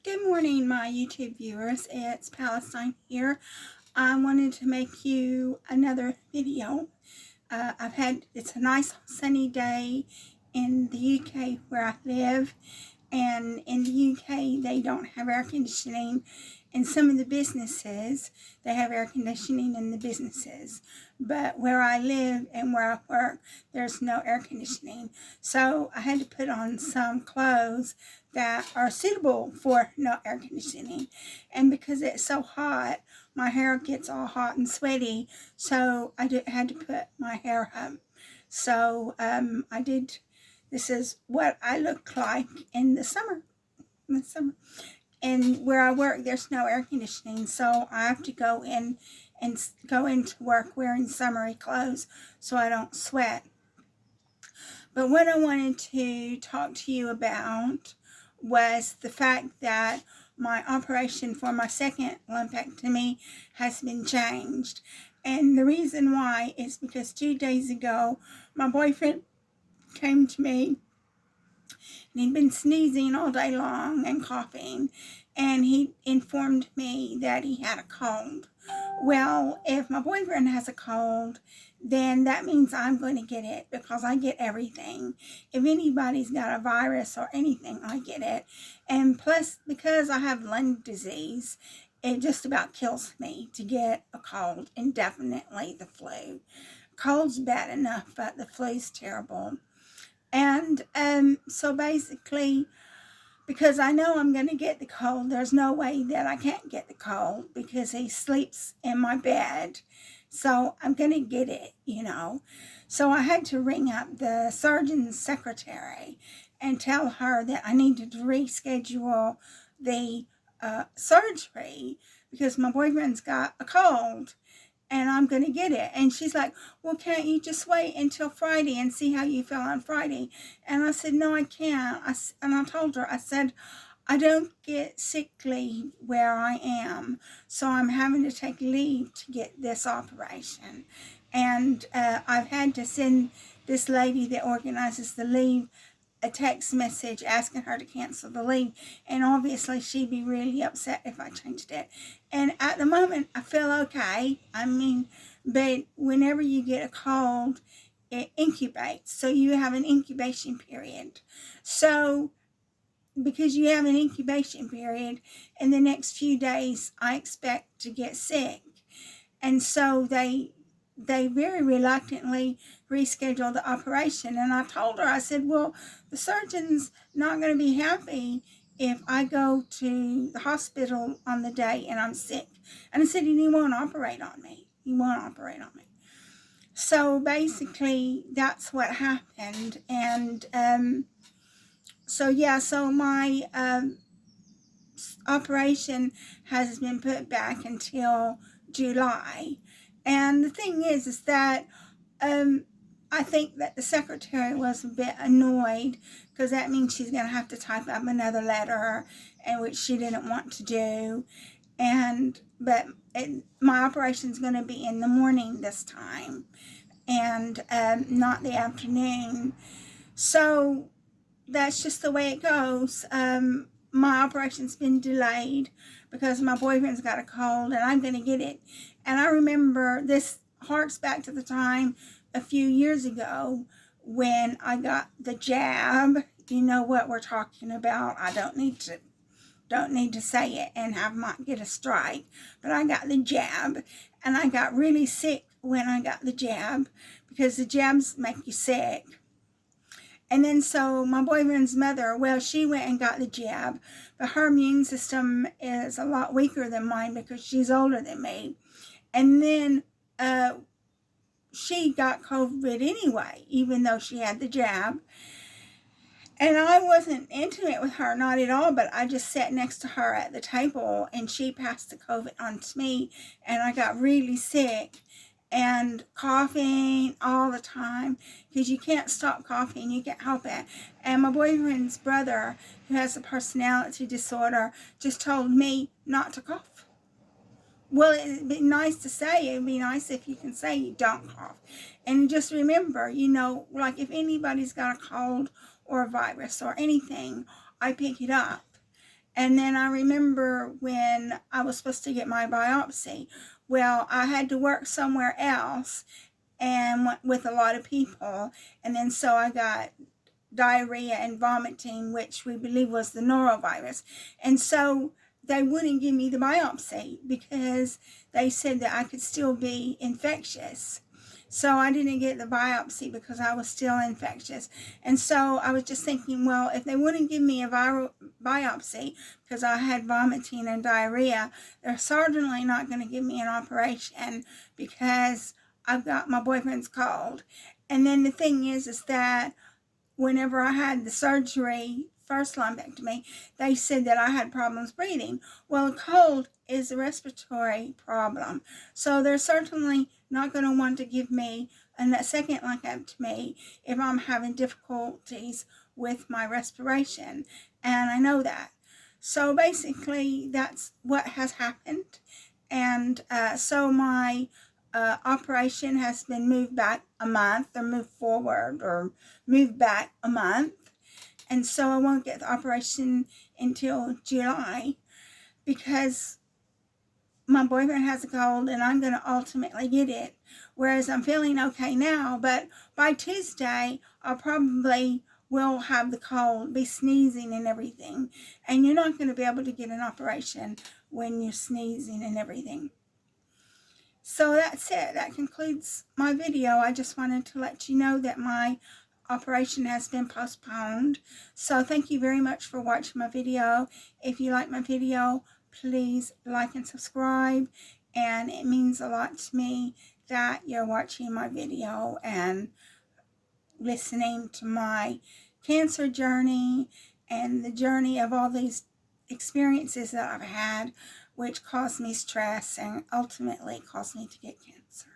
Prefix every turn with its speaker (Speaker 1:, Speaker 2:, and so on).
Speaker 1: Good morning, my YouTube viewers. It's Palestine here. I wanted to make you another video. It's a nice sunny day in the UK where I live, and in the UK they don't have air conditioning. In some of the businesses, they have air conditioning in the businesses, but where I live and where I work, there's no air conditioning. So I had to put on some clothes that are suitable for no air conditioning. And because it's so hot, my hair gets all hot and sweaty, so I had to put my hair up. So I did. This is what I look like in the summer. And where I work, there's no air conditioning, so I have to go into work wearing summery clothes so I don't sweat. But what I wanted to talk to you about was the fact that my operation for my second lumpectomy has been changed. And the reason why is because 2 days ago, my boyfriend came to me and he'd been sneezing all day long and coughing, and he informed me that he had a cold. Well, if my boyfriend has a cold, then that means I'm going to get it, because I get everything. If anybody's got a virus or anything, I get it. And plus, because I have lung disease, it just about kills me to get a cold, and definitely the flu. Cold's bad enough, but the flu's terrible. And so basically, because I know I'm going to get the cold, there's no way that I can't get the cold, because he sleeps in my bed. So I'm going to get it, So I had to ring up the surgeon's secretary and tell her that I needed to reschedule the surgery because my boyfriend's got a cold and I'm going to get it. And she's like, well, can't you just wait until Friday and see how you feel on Friday? And I said, no, I can't. And I told her, I said, I don't get sick leave where I am, so I'm having to take leave to get this operation. And I've had to send this lady that organizes the leave a text message asking her to cancel the leave, and obviously she'd be really upset if I changed it. And at the moment I feel okay. But whenever you get a cold, it incubates, so you have an incubation period. So because you have an incubation period, in the next few days I expect to get sick. And so they very reluctantly rescheduled the operation. And I told her, I said, well, the surgeon's not going to be happy if I go to the hospital on the day and I'm sick. And I said, he won't operate on me. He won't operate on me. So basically, that's what happened. And so my operation has been put back until July. And the thing is that I think that the secretary was a bit annoyed, because that means she's going to have to type up another letter, and which she didn't want to do. But my operation's going to be in the morning this time, and not the afternoon. So that's just the way it goes. My operation's been delayed because my boyfriend's got a cold and I'm going to get it. And I remember this harks back to the time a few years ago when I got the jab. You know what we're talking about. I don't need to say it and get a strike, but I got the jab, and I got really sick when I got the jab, because the jabs make you sick. And then so my boyfriend's mother, well, she went and got the jab, but her immune system is a lot weaker than mine because she's older than me. And then she got COVID anyway, even though she had the jab. And I wasn't intimate with her, not at all, but I just sat next to her at the table, and she passed the COVID on to me, and I got really sick and coughing all the time, because you can't stop coughing, you can't help it. And my boyfriend's brother, who has a personality disorder, just told me not to cough. Well, it'd be nice to say, it'd be nice if you can say you don't cough. And just remember, like if anybody's got a cold or a virus or anything, I pick it up. And then I remember when I was supposed to get my biopsy. Well, I had to work somewhere else and with a lot of people. And then so I got diarrhea and vomiting, which we believe was the norovirus. And so they wouldn't give me the biopsy because they said that I could still be infectious. So I didn't get the biopsy because I was still infectious. And so I was just thinking, well, if they wouldn't give me a viral biopsy because I had vomiting and diarrhea, they're certainly not going to give me an operation because I've got my boyfriend's cold. And then the thing is that whenever I had the surgery, first lumpectomy, they said that I had problems breathing. Well, a cold is a respiratory problem. So they're certainly not going to want to give me a second lumpectomy if I'm having difficulties with my respiration. And I know that. So basically, that's what has happened. And so my operation has been moved back a month, or moved forward, or moved back a month. And so I won't get the operation until July because my boyfriend has a cold and I'm going to ultimately get it. Whereas I'm feeling okay now, but by Tuesday, I probably will have the cold, be sneezing and everything. And you're not going to be able to get an operation when you're sneezing and everything. So that's it. That concludes my video. I just wanted to let you know that my operation has been postponed. So thank you very much for watching my video. If you like my video, please like and subscribe. And it means a lot to me that you're watching my video and listening to my cancer journey and the journey of all these experiences that I've had, which caused me stress and ultimately caused me to get cancer.